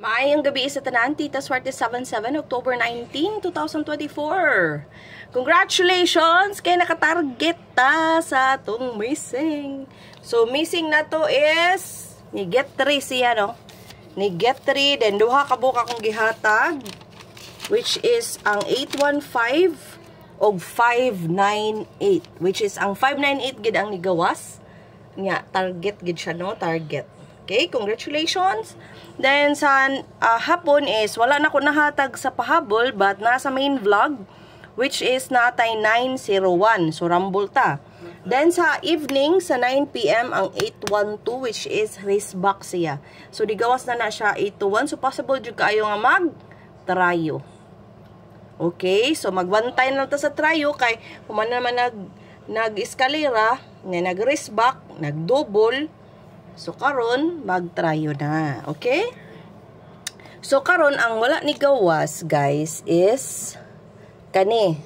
Maayong gabi sa tanan, Tita Swerte 77, October 19, 2024. Congratulations kay nakatarget ta sa itong missing. So, missing na to is ni Get 3 siya, no? Ni Get 3, then duha ka buka kong gihatag, which is ang 815 o 598, which is ang 598 gid ang nigawas. Nya, target gid siya, no? Target. Okay, congratulations. Then, sa hapon is, wala na ko nahatag sa pahabol, but nasa main vlog, which is natay 901. So, rumble ta. Then, sa evening, sa 9 PM, ang 812, which is race back siya. So, digawas na siya 821. So, possible dyan kayo nga mag-trayo. Okay, so, magbantay na ta sa trayo, kay kuman naman nag-eskalera, nag-race back, nag-double. So, karon mag-trayo na. Okay? So, karon ang wala ni gawas, guys, is kani.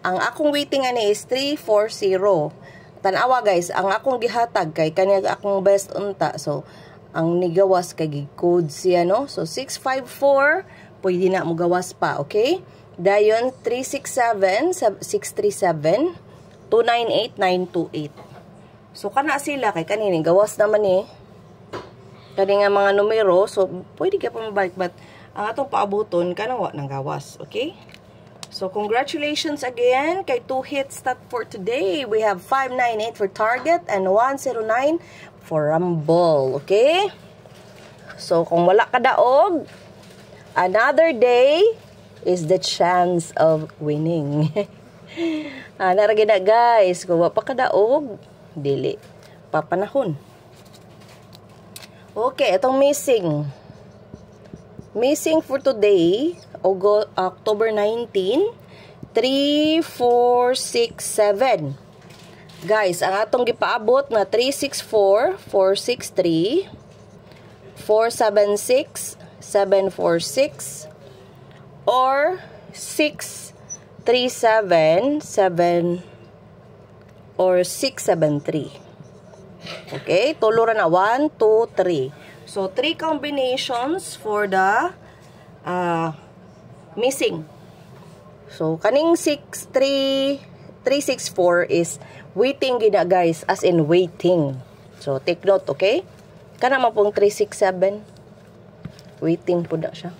Ang akong waiting ani is 340. Tanawa, guys, ang akong gihatag kay kani akong best unta. So, ang nigawas kay gi-code siya, no? So, 654, pwede na mo gawas pa, okay? Dayon, 367, 637, 298, 928. So, kana sila, kay kanini, gawas naman kani nga mga numero, so, pwede ka pa mabalik, but, ang atong paabuton, kanawa ng gawas, okay? So, congratulations again, kay 2 hits that for today. We have 598 for target, and 109 for rumble, okay? So, kung wala ka daog, another day is the chance of winning. Naragin na, guys, kung wala pa ka daog, dili papanahon. Okay, itong missing for today, October 19, 3, 4, 6, 7. Guys, ang atong gipaabot na 364, 463, 476, 746, or 637, 7 or 673. Okay, tulo na 1, 2, 3. So 3 combinations for the missing. So kaning 364 is waiting gina, guys, as in waiting. So take note, okay? Kana man pong 367 waiting po na siya.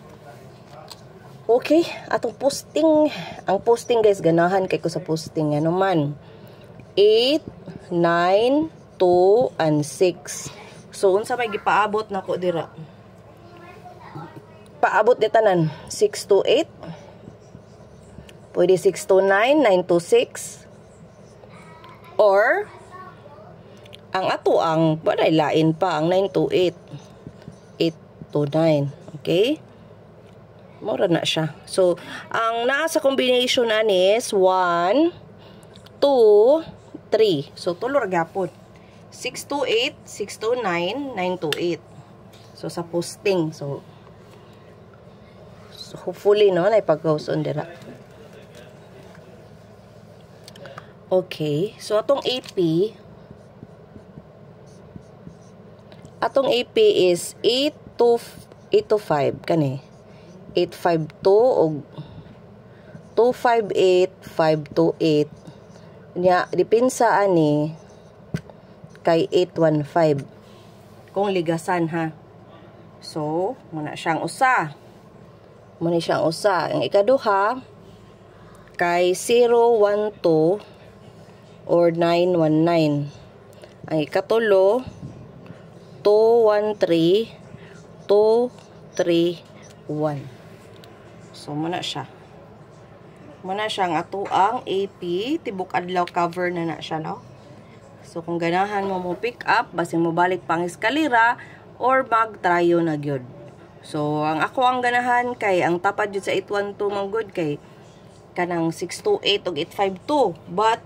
Okay, atong posting, ang posting, guys, ganahan kay ko sa posting ano man. 8, 9, 2, and 6. So, unsa may gipaabot na ko dira? Paabot di tanan. 6 to 8. Pwede 6 to 9, 9 to 6. Or, ang ato ang, balay lain pa, ang 9 to 8. 8 to 9. Okay? Mura na siya. So, ang naa sa combination anis, 1, 2, 3. So, tulor gapon. 6 to 8, 6 to 9, 9 to 8. So, sa posting. So hopefully, no, naipag-gawson dira. Okay. So, atong AP is 8 to 5. Kani. 852 o 258, 528. Nya, dipinsa ani kay 815. Kung ligasan, ha. So, muna siyang usa. Ang ikaduha, kay 012 or 919. Ang ikatulo, 213, 231. So, muna siya. Muna siyang atuang AP, tibok adlaw cover na siya, no? So, kung ganahan mo pick up, basing mo balik pang eskalera, or mag-tryo na gyud. So, ang ako ang ganahan kay, ang tapad yun sa 812 mang good kay, kanang 628 o 852. But,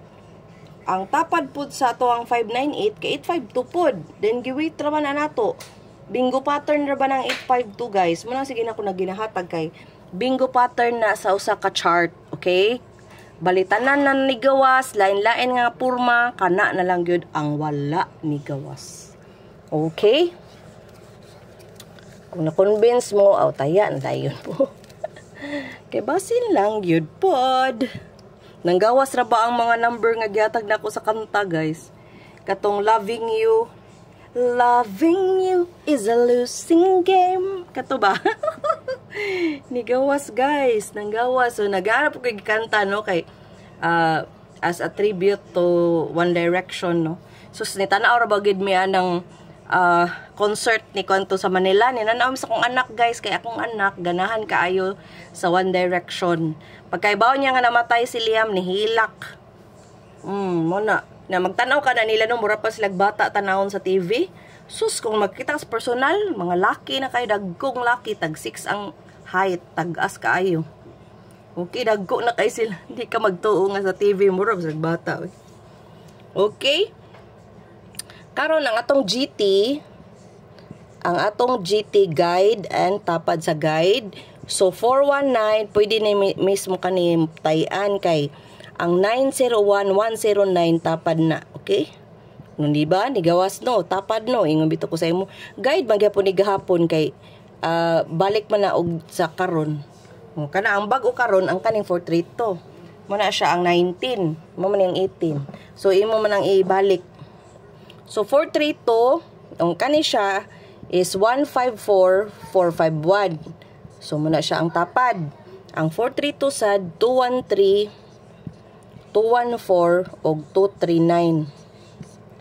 ang tapad po sa ato ang 598 kay 852 pod. Then, giwait raman na nato. Bingo pattern ra ba ng 852, guys? Muna sige na ako na ginahatag kay, bingo pattern na sa usa ka chart, okay? Balitanan na ni gawas, lain-lain nga purma, kana na lang gyud ang wala ni gawas. Okay? Kung na-convince mo, taya na dayon po. Kay basin lang, yun pod. Nanggawas ra ba ang mga number nga gihatag nako sa kanta, guys? Katong loving you. Loving you is a losing game. Kato ba? Nigawas, guys. Nanggawas. So, nag-aarap ko kanta, no? Kay, as a tribute to One Direction, no? So, nitanaw ra ba gid mi anang concert ni Kanto sa Manila. Ninanaw sa kong anak, guys. Kaya akong anak, ganahan kaayo sa One Direction. Pagkaibaw niya nga namatay si Liam, nihilak. Muna. Na magtanaw ka na nila, no? Mura pa silang bata tanawon sa TV. Sus, kung magkita sa personal, mga laki na kayo, dagkong laki, tag 6 ang height, tag-as kaayo. Okay, dagko na kayo sila. Hindi ka magtuo nga sa TV, mura pa silang bata. Okay? Karon ang atong GT, guide and tapad sa guide. So 419 pwede ni mismo kani tayan kay ang 901-109 tapad na, okay? No, diba? Nigawas no, tapad no. Ingon bito ko sa imo. Guide magyapon ni gahapon kay balik man na og sa karon. Kana ang bag o karon ang kaning 432. Mo na siya ang 19, mo man ang 18. So imo man ang ibalik. So 432, ang kani siya is 154,451. So muna siya ang tapad. Ang 432 sad 213, 214 og 239.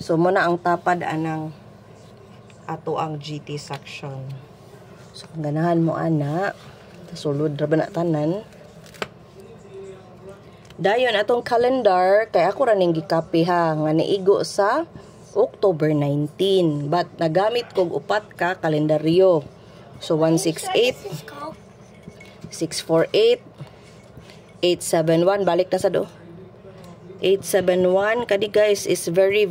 So muna ang tapad anang ato ang GT section. So kung ganahan mo ana, sulod ra ba na tanan. Dayon atong calendar kay ako ra ning gikapi ha nga niigo sa October 19. But nagamit kog upat ka kalendaryo. So 168, 648, 871, balik na sa do. 871 kadi guys is very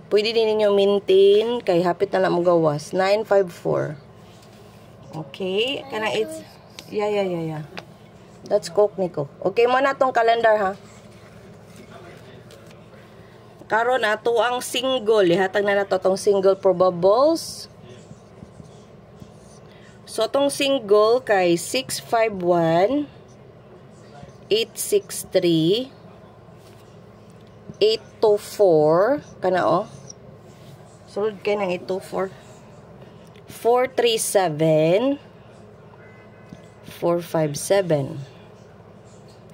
pwede din ninyo maintain kay hapit na mo gawas. 954. Okay, kana it's yeah. That's Coke niko. Okay mo na tong calendar ha. Karon ato ang single, ihatag na nato tong single probables. So tong single kay 651, 863, 824 kana sulod kay nang 824, 437, 457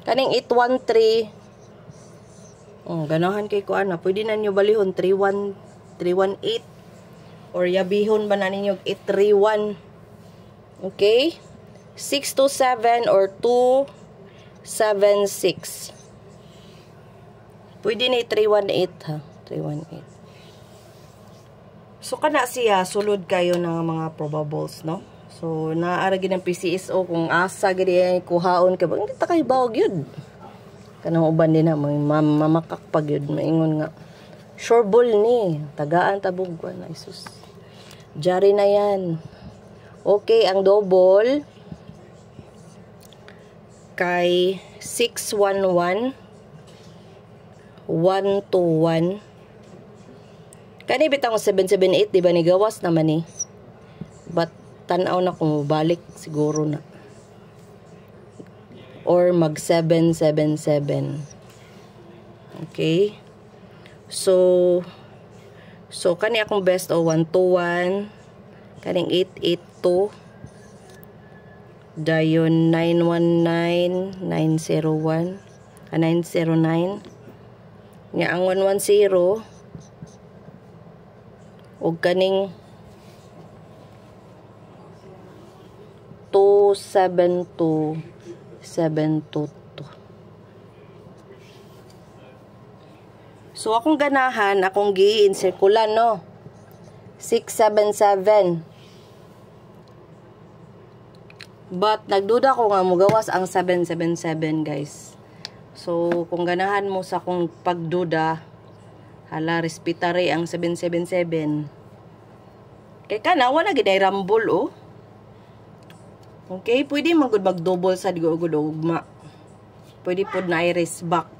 kaning 813. Ganahan kay ko ana, pwede na nyo balihon 318 or yabihon ba na ninyo 831. Okay, 627 or 276. Pwede na 318 ha, 318. So kana siya sulod kayo ng mga probables, no? So naara gid ang PCSO kung asa gid ay kuhaon kay hindi ta kay bawog yun. Kanang uban din na mamakak pag yun, maingon nga sure ball ni tagaan tabugwan na isus. Jari na yan. Okay, ang double kay 611, 121. Kani bitang 778, di ba ni gawas naman ni? But tanaw na kung balik siguro na. Or mag 777. Okay? So kani akong best 121, kaning 882, dayon 919, 901, 909. Nga ang 110 og kaning 272, 722. So akong ganahan, akong gi-insirkulan no. 677. But nagduda ko nga mugawas ang 777 guys. So kung ganahan mo sa akong pagduda, hala respetare ang 777. Kay kana wala gid ay rambol oh. Okay, pwede mag-double sa digugod ugma. Pwede pod na i-race back.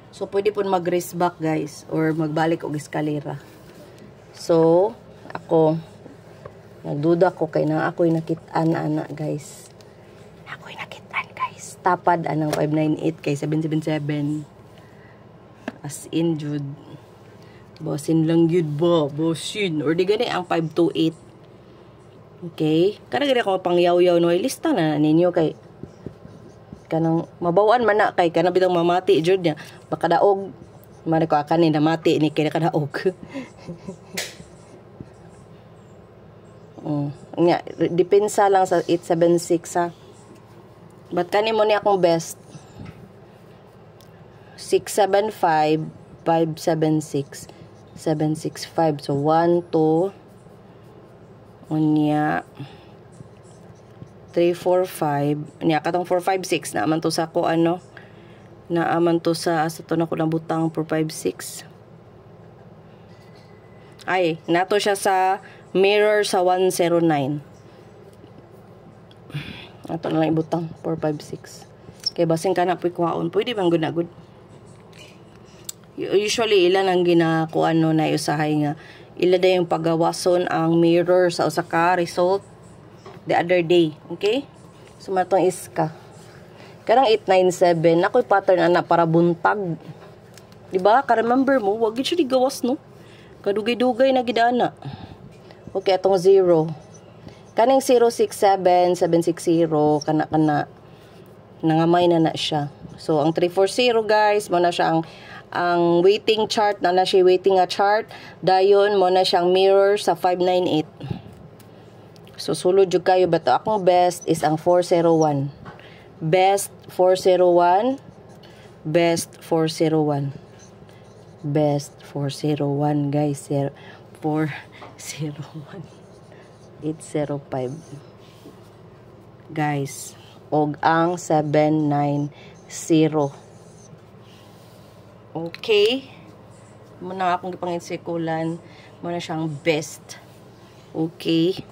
So, pwede pod mag-race back, guys. Or magbalik og eskalera. So, ako, Nagduda ko kay na ako'y nakit-an ana guys. Ako'y nakit-an guys. Tapad anang 598 kay 777. As in jud. Bosin lang yun ba? Bosin. Or di gani ang 528. Okay? Kada gani ako pangyaw-yaw no lista na ninyo kay kanang mabawaan man na kay kanang bitang mamati jud niya. Baka daog man ko akanin na mati ni kay kadaog. Nya depensa lang sa 876 ha. But kani mo ni akong best 675 576 765. So 1 2 unya 3 4 5 unya katong 456 na man to sa ko ano na aman to sa to na ko nabutang 456 ay nato siya sa mirror sa 109. Ato na lang ibutang 456. Kay basin ka na po'y kuhaon. Pwede bang good na good? Usually, ilan ang ginakuan no na usahay nga. Ila na yung pagawason ang mirror sa usaka result the other day. Okay? So, matong iska. Karang 897. Ako'y pattern ana para buntag. Diba? Ka-remember mo, wag yun siya gawas no? Kadugay-dugay na gidana. Okay, itong 0. Kaning 067, 760, kana nangamay na siya. So, ang 340, guys, mo na siya ang waiting chart, na siya waiting a chart. Dayon, mo na siyang mirror sa 598. So, sulod yung kayo. But akong best is ang 401. Best 401. Best 401. Best 401, guys. 401 805 guys og ang 790 okay muna akong gipanginsikulan muna siyang best okay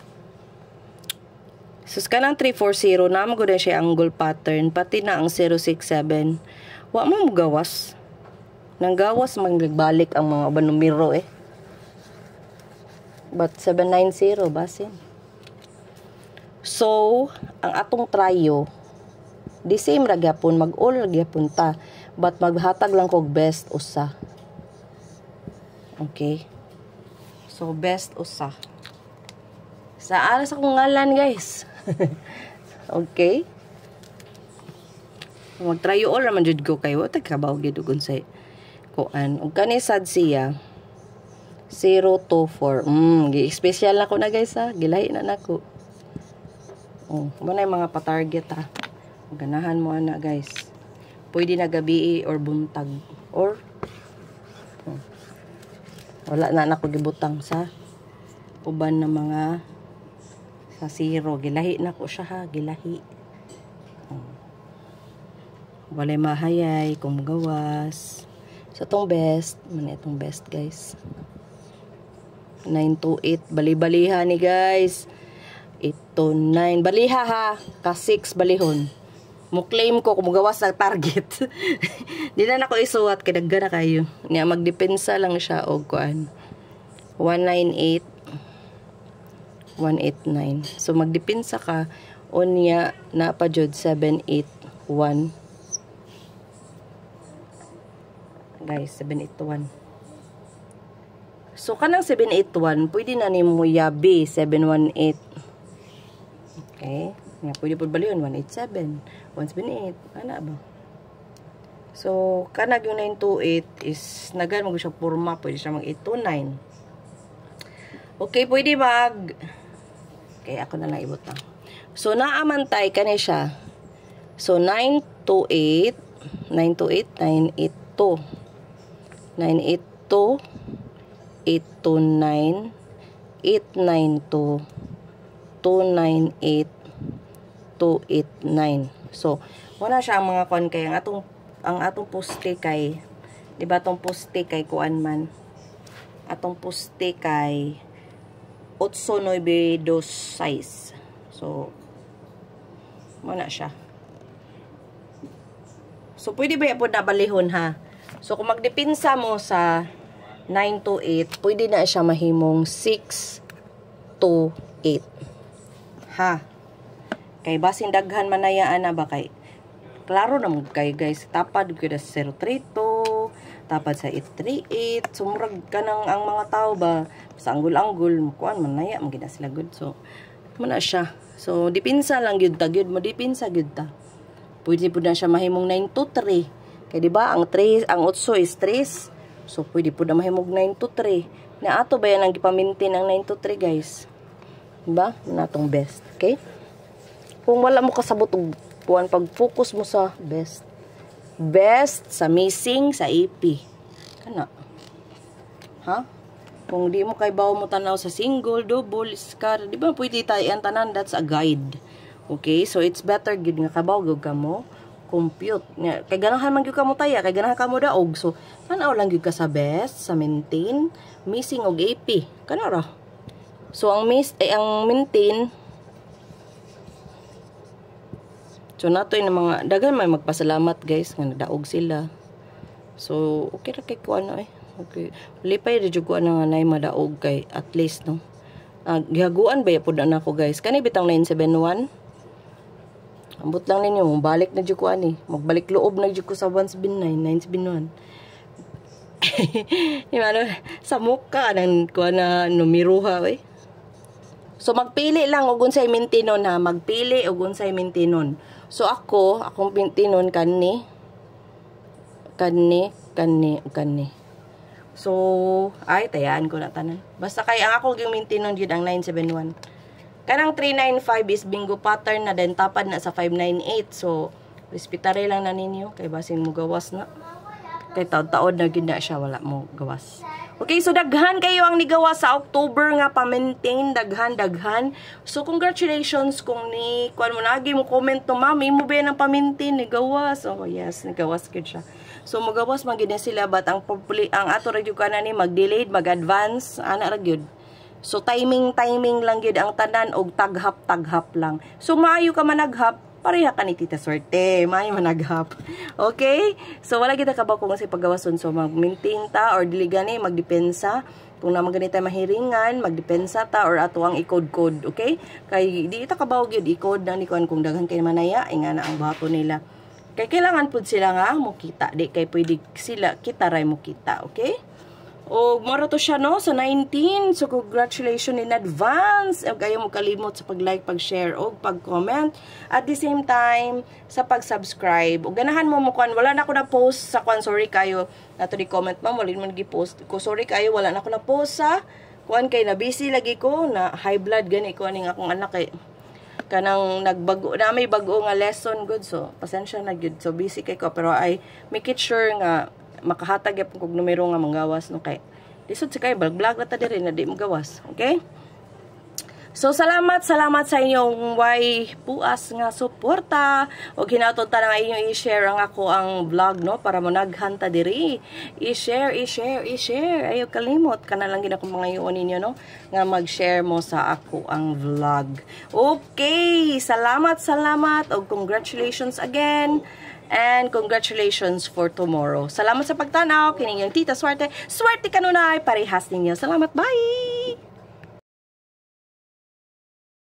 sus kanang 340 na mo gud siya angle pattern pati na ang 067 wa mo gawas nang gawas magbalik ang mga uban numero but 790 basin. So, ang atong tryo, the same ra gyapon, mag-all ra gyapon ta, but maghatag lang kog best usa. Okay? So, best usa. Sa alas akong ngalan, guys. Okay? Mag-tryo all raman jud ko kayo, tagkabaw gyud ugon sa kuan. Ug kani sad siya 024. Gi-special na ko na guys ha. Gilahi na nako. Muna yung mga pa-target ha. Ganahan mo na guys. Pwede na gabi or buntag. Or wala na nako gibutang sa uban na mga sa 0. Gilahi na ko siya ha. Gilahi. Walay mahayay kung magawas. So itong best. Muna itong best guys. 928 bali-baliha ni guys 829 baliha ha ka 6 balihon mo claim ko kung magawas sa target di na nako isuwat kay daghan na kayo niya magdepensa lang siya og kuan 198 189 so magdepensa ka unya na pa jud 781 guys 781 so, kanang 781, pwede na ni mo yabi 718. Okay? Nga, pwede po bali yun, 187, 178, ano ba? So, kanag yung 928 is, nagan mag siya forma, pwede siya mag 829. Okay, pwede okay, ako na lang ibutang. So, naamantay ka na siya. So, 928, 982, 982, 829, 892, 298, 289. So, wala siya ang mga kuan kay ang atong poste kay di ba atong poste kay kuan man. Atong poste kay 892. So, wala siya. So, pwede ba po nabalihon ha? So, kung magdepensa mo sa 928, pwede na siya mahimong 629. 8. Ha? Kay basin daghan manayaan na ba kay klaro na mo kay guys, tapad gyud sa 032, tapad sa 838. Sumurag ka nang ang mga tao ba sa anggol-anggol kuan manaya man gid sila good. So muna siya. So dipinsa lang gyud ta, gyud mo dipinsa gyud ta. Pwede pud na siya mahimong 9 to 3. Kay di ba ang 8 is 3. So pwede pud na mahimong 9 to 3. Na ato ba yan ang gipamintin ang 9 to 3 guys? Diba? Natong best. Okay? Kung wala mo kasabot og puan, pag-focus mo sa best. Best sa missing sa AP. Kana. Ha? Kung di mo kay bawo mo tanaw sa single, double, scar, di ba pwede tayo ang tanan, that's a guide. Okay? So it's better gid nga kabaw gyud ka mo compute. Kay ganahan man gyud ka mo taya, kay ganahan ka mo daog. So tanaw lang gyud ka sa best, sa maintain, missing og AP. Kana ra. So ang maintain, so nato yung mga dagan may magpasalamat guys nga nadaog sila. So okay ra kay ko ano okay, lipay ra jud ko ano nga nay madaog kay at least no. Gihaguan ba pud na ako guys, kani bitang 971. Ambot lang ninyo, balik na jud ko ani, magbalik loob na jud ko sa 179 971. Yung ano, sa mukha nang kuha na numiruha So magpili lang og unsay maintinon ha, magpili og unsay maintinon. So akong maintinon kanni. So ay tayaan ko na tanan. Basta kay ang ako gyud maintinon gyud ang 971. Kanang 395 is bingo pattern na din, tapad na sa 598. So respetare lang na ninyo kay basin mo gawas na. Kay taod-taod na gyud na siya, wala mo gawas. Okay, so daghan kayo ang nigawas sa October nga pa-maintain, daghan. So congratulations kung ni kuan mo nagi mo comment to mami mo ba nang pa-maintain ni gawas. Oh yes, nigawas gyud siya. So magawas man gyud sila, but ang ato ra gyud kana ni mag-delayed, mag-advance ana ra gyud. So timing lang gyud ang tanan og taghap lang. So maayo ka managhap, pareha ka ni Tita Swerte, may managhap. Okay? So, wala kita kabaw kung si paggawason. So, mag-maintain ta or dili gani, magdepensa. Kung naman ganito mahiringan, magdepensa ta or ato ang i-code-code. Okay? Kay, di ita kabaw yun, i-code na ni kuan kung daghan kayo manaya, nga na ang bato nila. Kay, kailangan po sila nga, mukita. Di, kay pwede sila, kita ray mukita. Okay? O, mara to siya, no? Sa 19. So, congratulations in advance. O, kayo mo kalimot sa pag-like, pag-share, o pag-comment. At the same time, sa pag-subscribe. O, ganahan mo mo, kwan. Wala na ako na-post sa kwan. Sorry kayo. Nato di comment mo. Wala mo nag-post. Ko, sorry kayo. Wala na ako na-post sa kwan kay na busy lagi ko. Na high blood gani ko. Aning akong anak eh. Kanang nagbago. Na may bago nga lesson. Good. So, pasensya na good. So, busy kay ko. Pero I make it sure nga makahatag yapon kog numero nga manggawas no kay lisod sa kay vlog na ta diri na di magawas. Okay? So salamat sa inyong way puas nga suporta og hinatud ta nga inyong i-share ang ako ang vlog no para mo naghanta diri. I-share ayo kalimot kana lang gid ako mga iyon ninyo no nga mag-share mo sa ako ang vlog. Okay, salamat og congratulations again. And congratulations for tomorrow. Salamat sa pagtanaw. Kining yung Tita Swerte. Swerte kanunay. Parehas ninyo. Salamat. Bye!